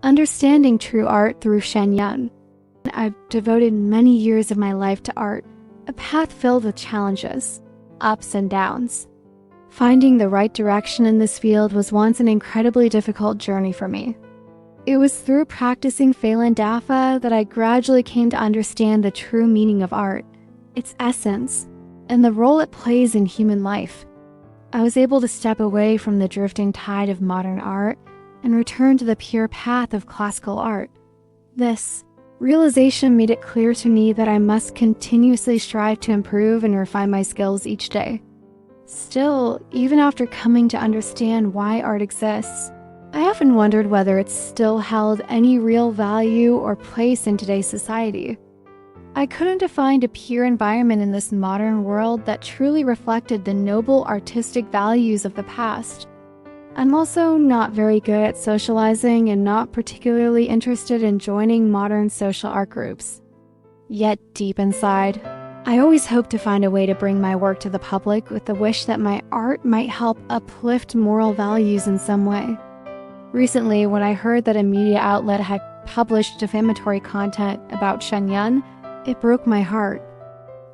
Understanding true art through Shen Yun. I've devoted many years of my life to art, a path filled with challenges, ups and downs. Finding the right direction in this field was once an incredibly difficult journey for me. It was through practicing Phelan Dafa that I gradually came to understand the true meaning of art, its essence, and the role it plays in human life. I was able to step away from the drifting tide of modern art and return to the pure path of classical art. This realization made it clear to me that I must continuously strive to improve and refine my skills each day. Still, even after coming to understand why art exists, I often wondered whether it still held any real value or place in today's society. I couldn't find a pure environment in this modern world that truly reflected the noble artistic values of the past. I'm also not very good at socializing and not particularly interested in joining modern social art groups. Yet deep inside, I always hope to find a way to bring my work to the public with the wish that my art might help uplift moral values in some way. Recently, when I heard that a media outlet had published defamatory content about Shen Yun, it broke my heart.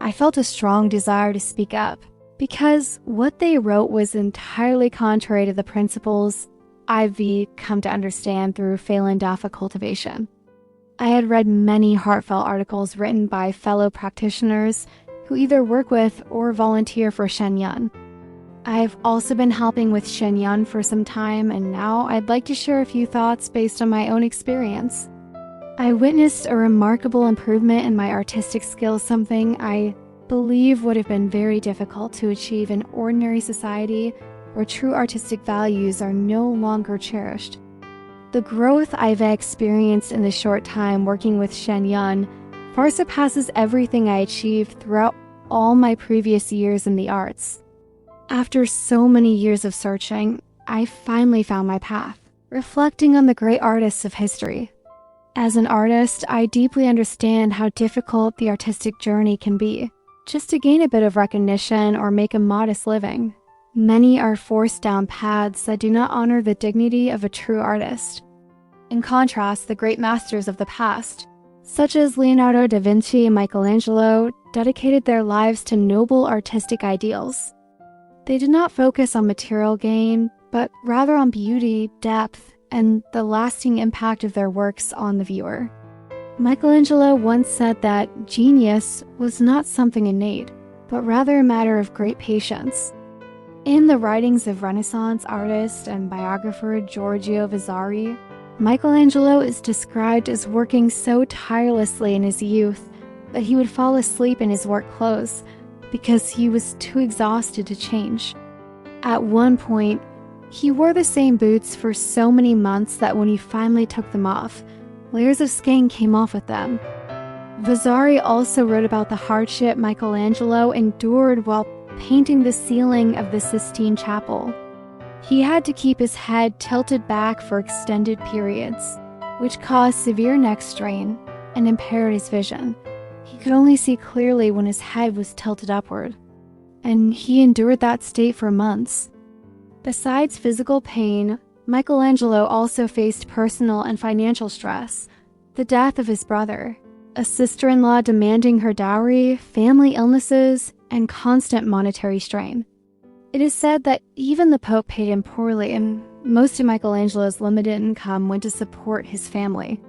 I felt a strong desire to speak up, because what they wrote was entirely contrary to the principles I've come to understand through Phelan Dafa cultivation. I had read many heartfelt articles written by fellow practitioners who either work with or volunteer for Shen Yun. I've also been helping with Shen Yun for some time, and now I'd like to share a few thoughts based on my own experience. I witnessed a remarkable improvement in my artistic skills, something I believe would have been very difficult to achieve in ordinary society where true artistic values are no longer cherished. The growth I've experienced in the short time working with Shen Yun far surpasses everything I achieved throughout all my previous years in the arts. After so many years of searching, I finally found my path, reflecting on the great artists of history. As an artist, I deeply understand how difficult the artistic journey can be, just to gain a bit of recognition or make a modest living. Many are forced down paths that do not honor the dignity of a true artist. In contrast, the great masters of the past, such as Leonardo da Vinci and Michelangelo, dedicated their lives to noble artistic ideals. They did not focus on material gain, but rather on beauty, depth, and the lasting impact of their works on the viewer. Michelangelo once said that genius was not something innate, but rather a matter of great patience. In the writings of Renaissance artist and biographer Giorgio Vasari, Michelangelo is described as working so tirelessly in his youth that he would fall asleep in his work clothes because he was too exhausted to change. At one point, he wore the same boots for so many months that when he finally took them off, layers of skin came off with them. Vasari also wrote about the hardship Michelangelo endured while painting the ceiling of the Sistine Chapel. He had to keep his head tilted back for extended periods, which caused severe neck strain and impaired his vision. He could only see clearly when his head was tilted upward, and he endured that state for months. Besides physical pain, Michelangelo also faced personal and financial stress, the death of his brother, a sister-in-law demanding her dowry, family illnesses, and constant monetary strain. It is said that even the Pope paid him poorly, and most of Michelangelo's limited income went to support his family.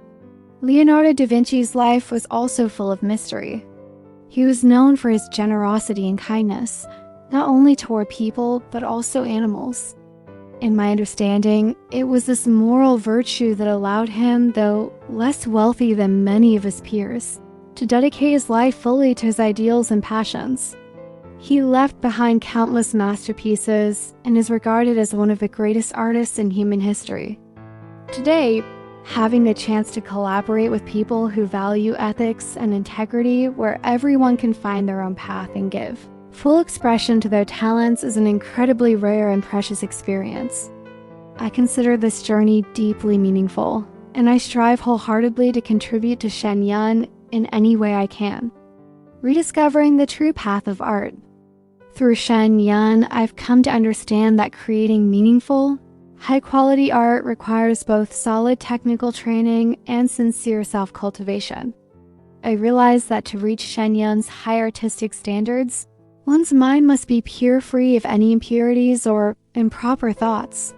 Leonardo da Vinci's life was also full of mystery. He was known for his generosity and kindness, not only toward people, but also animals. In my understanding, it was this moral virtue that allowed him, though less wealthy than many of his peers, to dedicate his life fully to his ideals and passions. He left behind countless masterpieces and is regarded as one of the greatest artists in human history. Today, having the chance to collaborate with people who value ethics and integrity, where everyone can find their own path and give full expression to their talents, is an incredibly rare and precious experience. I consider this journey deeply meaningful, and I strive wholeheartedly to contribute to Shen Yun in any way I can, rediscovering the true path of art. Through Shen Yun, I've come to understand that creating meaningful, High-quality art requires both solid technical training and sincere self-cultivation. I realized that to reach Shen Yun's high artistic standards, one's mind must be pure, free of any impurities or improper thoughts.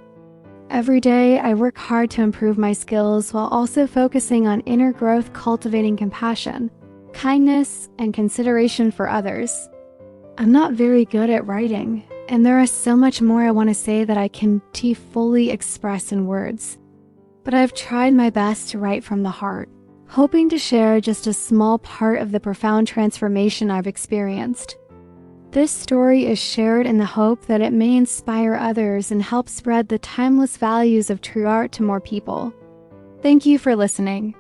Every day, I work hard to improve my skills while also focusing on inner growth, cultivating compassion, kindness, and consideration for others. I'm not very good at writing, and there is so much more I want to say that I can't fully express in words. But I've tried my best to write from the heart, hoping to share just a small part of the profound transformation I've experienced. This story is shared in the hope that it may inspire others and help spread the timeless values of true art to more people. Thank you for listening.